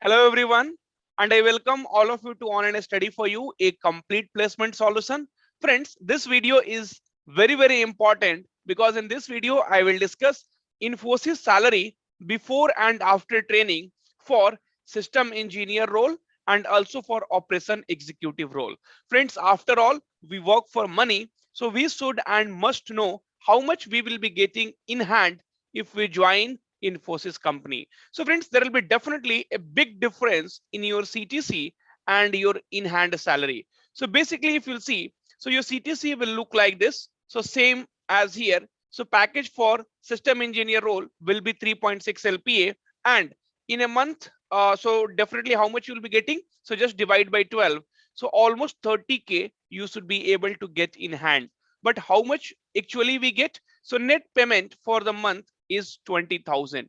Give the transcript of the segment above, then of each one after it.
Hello everyone, and I welcome all of you to Online Study for You, a complete placement solution. Friends, this video is very important because in this video I will discuss Infosys salary before and after training for system engineer role and also for operation executive role. Friends, after all, we work for money, so we should and must know how much we will be getting in hand if we join Infosys company. So friends, there will be definitely a big difference in your CTC and your in-hand salary. So basically, if you'll see, so your CTC will look like this. So same as here. So package for system engineer role will be 3.6 LPA, and in a month, so definitely how much you'll be getting. So just divide by 12. So almost 30K you should be able to get in hand. But how much actually we get? So net payment for the month is 20,000.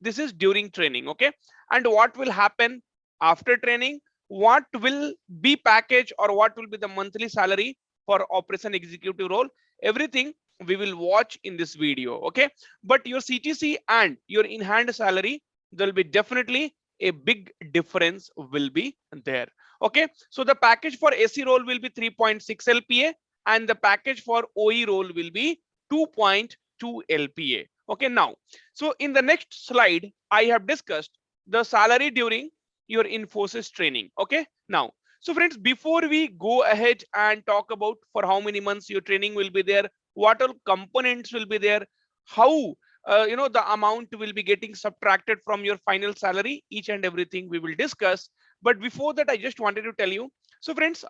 This is during training, okay? And what will happen after training? What will be package or what will be the monthly salary for operation executive role? Everything we will watch in this video, okay? But your CTC and your in hand salary, there will be definitely a big difference will be there, okay? So the package for AC role will be 3.6 LPA and the package for OE role will be 2.2 LPA. Okay, now, so in the next slide, I have discussed the salary during your Infosys training. Okay, now, so friends, before we go ahead and talk about for how many months your training will be there, what all components will be there, how the amount will be getting subtracted from your final salary, each and everything we will discuss. But before that, I just wanted to tell you. So friends,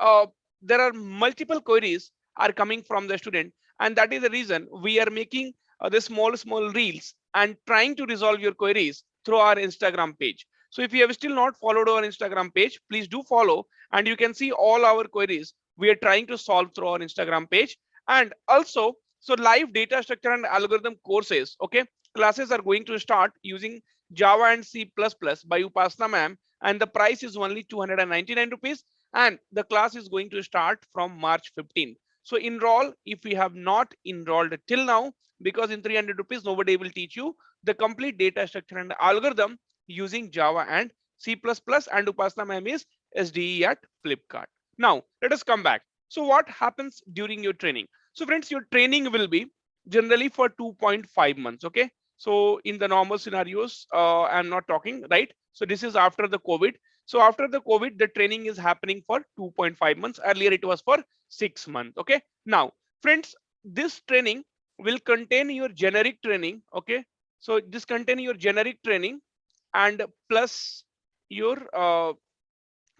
there are multiple queries are coming from the student, and that is the reason we are making the small reels and trying to resolve your queries through our Instagram page. So if you have still not followed our Instagram page, please do follow, and you can see all our queries we are trying to solve through our Instagram page. And also, so live data structure and algorithm courses, okay, classes are going to start using Java and C++ by Upasna ma'am, and the price is only 299 rupees, and the class is going to start from March 15th. So enroll if you have not enrolled till now, because in 300 rupees nobody will teach you the complete data structure and algorithm using Java and C++, and Upasana ma'am is SDE at Flipkart. Now let us come back. So what happens during your training? So friends, your training will be generally for 2.5 months. Okay, so in the normal scenarios, I'm not talking, right? So this is after the COVID. So after the COVID, the training is happening for 2.5 months. Earlier it was for 6 months. Okay, now friends, this training will contain your generic training. Okay, so this contain your generic training and plus your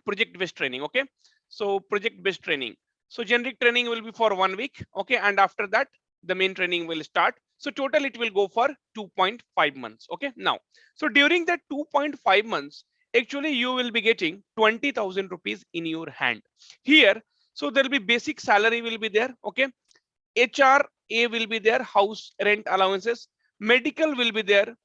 project based training. Okay, so project based training, so generic training will be for 1 week. Okay, and after that the main training will start. So total it will go for 2.5 months. Okay, now, so during that 2.5 months, actually you will be getting 20,000 rupees in your hand here. So there will be basic salary will be there. Okay, HRA will be there, house rent allowances, medical will be there,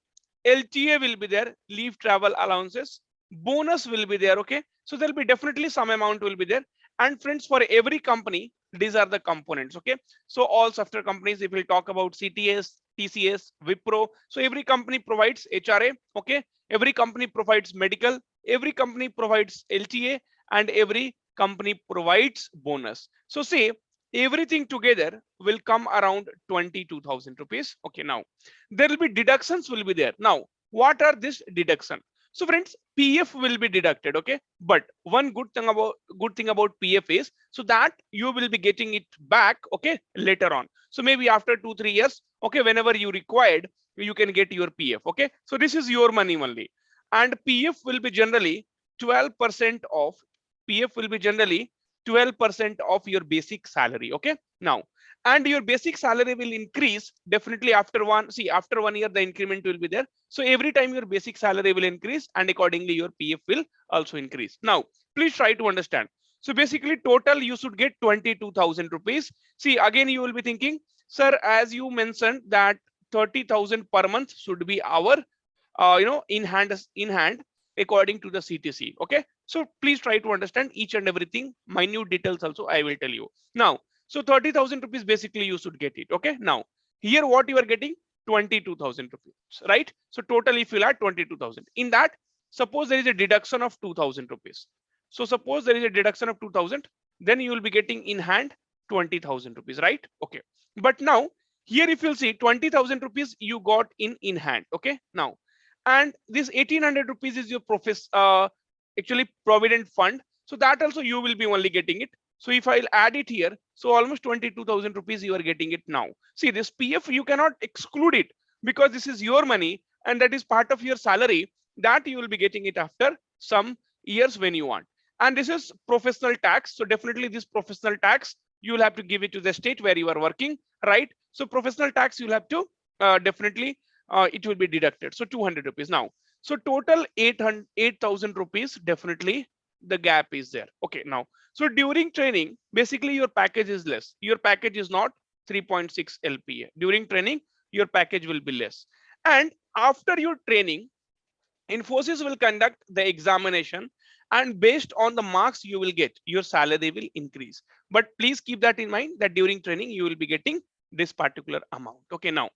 LTA will be there, leave travel allowances, bonus will be there. Okay, so there'll be definitely some amount will be there. And friends, for every company, these are the components. Okay, so all software companies, if we talk about CTS, TCS, Wipro, so every company provides HRA. Okay, every company provides medical, every company provides LTA, and every company provides bonus. So say everything together will come around 22,000 rupees. Okay, now there will be deductions will be there. Now, what are this deduction? So friends, PF will be deducted. Okay, but one good thing about PF is so that you will be getting it back. Okay, later on. So maybe after 2-3 years. Okay, whenever you required, you can get your PF. Okay, so this is your money only, and PF will be generally 12% of PF will be generally 12% of your basic salary. Okay, now, and your basic salary will increase definitely after after 1 year the increment will be there. So every time your basic salary will increase, and accordingly your PF will also increase. Now please try to understand. So basically total you should get 22,000 rupees. See, again you will be thinking, sir, as you mentioned that 30,000 per month should be our in hand according to the CTC. Okay, so please try to understand each and everything, minute details also I will tell you now. So 30,000 rupees basically you should get it. Okay, now here what you are getting, 22,000 rupees, right? So total if you add 22,000 in that, suppose there is a deduction of 2000 rupees. So suppose there is a deduction of 2000, then you will be getting in hand 20,000 rupees, right? Okay. But now here if you'll see 20,000 rupees you got in hand. Okay. Now, and this 1800 rupees is your actually provident fund. So that also you will be only getting it. So if I'll add it here, so almost 22,000 rupees you are getting it now. See, this PF you cannot exclude it because this is your money and that is part of your salary, that you will be getting it after some years when you want. And this is professional tax. So definitely this professional tax you will have to give it to the state where you are working, right? So professional tax you'll have to definitely it will be deducted. So 200 rupees now. So total 8,000 rupees, definitely the gap is there. Okay, now, so during training, basically your package is less. Your package is not 3.6 LPA. During training, your package will be less. And after your training, Infosys will conduct the examination, and based on the marks you will get, your salary will increase. But please keep that in mind that during training, you will be getting this particular amount. Okay, now,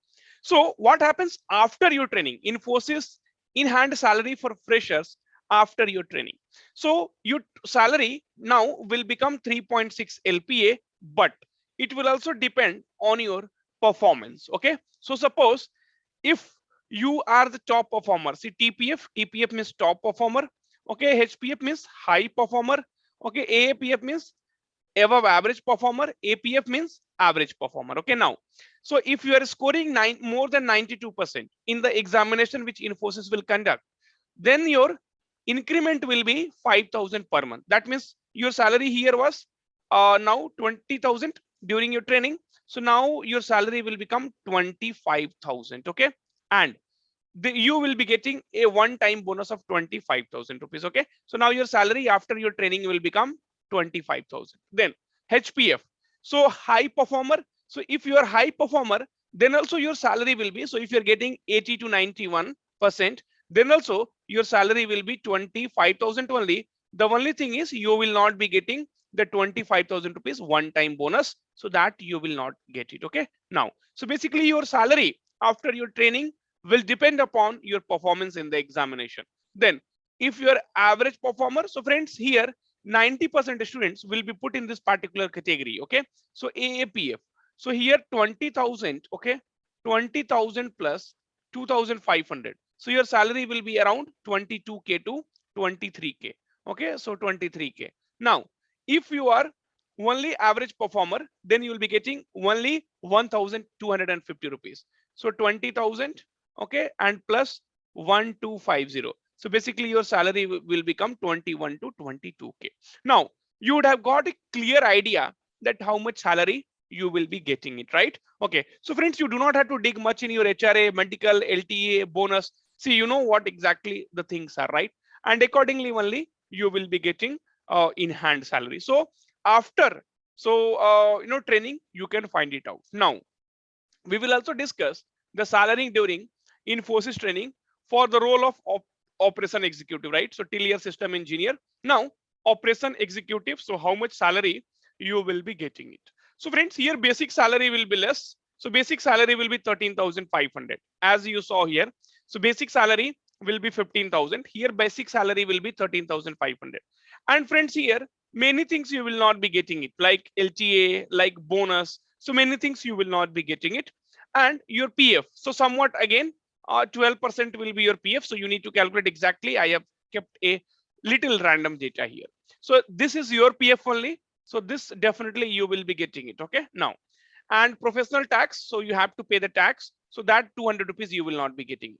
so what happens after your training? Infosys in-hand salary for freshers after your training. So your salary now will become 3.6 LPA, but it will also depend on your performance. Okay, so suppose if you are the top performer, see TPF means top performer. Okay, HPF means high performer. Okay, AAPF means above average performer. APF means average performer. Okay, now, so if you are scoring more than 92% in the examination which Infosys will conduct, then your increment will be 5,000 per month. That means your salary here was now 20,000 during your training. So now your salary will become 25,000. Okay, and you will be getting a one-time bonus of 25,000 rupees. Okay, so now your salary after your training will become 25,000. Then HPF, so high performer. So if you are high performer, then also your salary will be, so if you're getting 80 to 91%, then also your salary will be 25,000 only. The only thing is you will not be getting the 25,000 rupees one-time bonus, so that you will not get it. Okay, now, so basically your salary after your training will depend upon your performance in the examination. Then if you are average performer, so friends, here 90% students will be put in this particular category. Okay, so AAPF, so here 20,000. Okay, 20,000 plus 2,500, so your salary will be around 22k to 23k. Okay, so 23k. Now if you are only average performer, then you will be getting only 1,250 rupees. So 20,000, okay, and plus 1,250. So basically your salary will become 21 to 22k. Now you would have got a clear idea that how much salary you will be getting it, right? Okay, so friends, you do not have to dig much in your HRA, medical, LTA, bonus. See, you know what exactly the things are, right? And accordingly only you will be getting in hand salary. So after training, you can find it out. Now we will also discuss the salary during Infosys training for the role of operation executive, right? So till year system engineer. Now operation executive, so how much salary you will be getting it? So friends, here basic salary will be less. So basic salary will be 13,500 as you saw here. So basic salary will be 15,000. Here basic salary will be 13,500. And friends, here many things you will not be getting it, like LTA, like bonus. So many things you will not be getting it. And your PF, so somewhat again 12% will be your PF. So you need to calculate exactly. I have kept a little random data here. So this is your PF only. So this definitely you will be getting it. Okay, now, and professional tax, so you have to pay the tax. So that 200 rupees you will not be getting.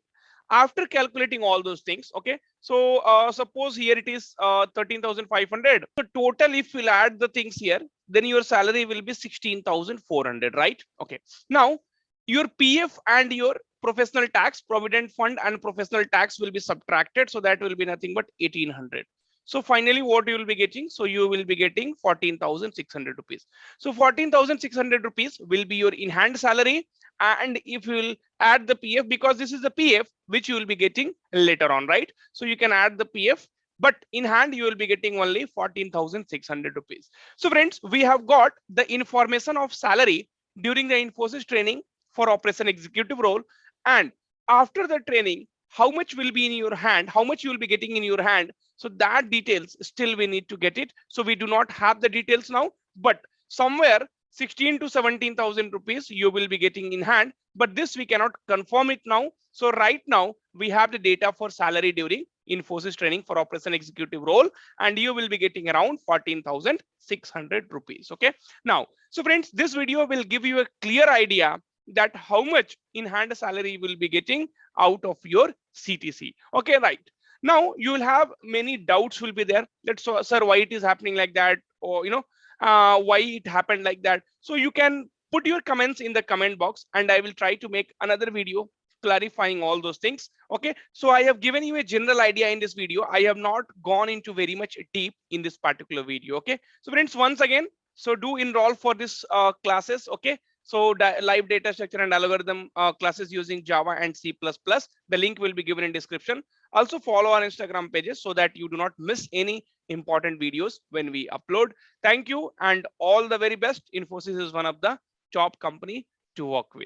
After calculating all those things, okay, so suppose here it is 13,500. So total, if you'll add the things here, then your salary will be 16,400, right? Okay, now your PF and your professional tax, provident fund and professional tax will be subtracted, so that will be nothing but 1,800. So finally what you will be getting? So you will be getting 14,600 rupees. So 14,600 rupees will be your in hand salary. And if you will add the PF, because this is the PF which you will be getting later on, right? So you can add the PF, but in hand you will be getting only 14,600 rupees. So friends, we have got the information of salary during the Infosys training for operation executive role. And after the training, how much will be in your hand, how much you will be getting in your hand. So that details still we need to get it. So we do not have the details now, but somewhere 16 to 17,000 rupees you will be getting in hand, but this we cannot confirm it now. So right now we have the data for salary during Infosys training for operation executive role, and you will be getting around 14,600 rupees. Okay. Now, so friends, this video will give you a clear idea that how much in hand salary you will be getting out of your CTC. Okay, right. Now you will have many doubts will be there. That so, sir, why it is happening like that, or why it happened like that. So you can put your comments in the comment box, and I will try to make another video clarifying all those things. Okay, so I have given you a general idea in this video. I have not gone into very much deep in this particular video. Okay, so friends, once again, so do enroll for this classes. Okay, so live data structure and algorithm classes using Java and C++. The link will be given in description. Also follow our Instagram pages so that you do not miss any important videos when we upload. Thank you and all the very best. Infosys is one of the top company to work with.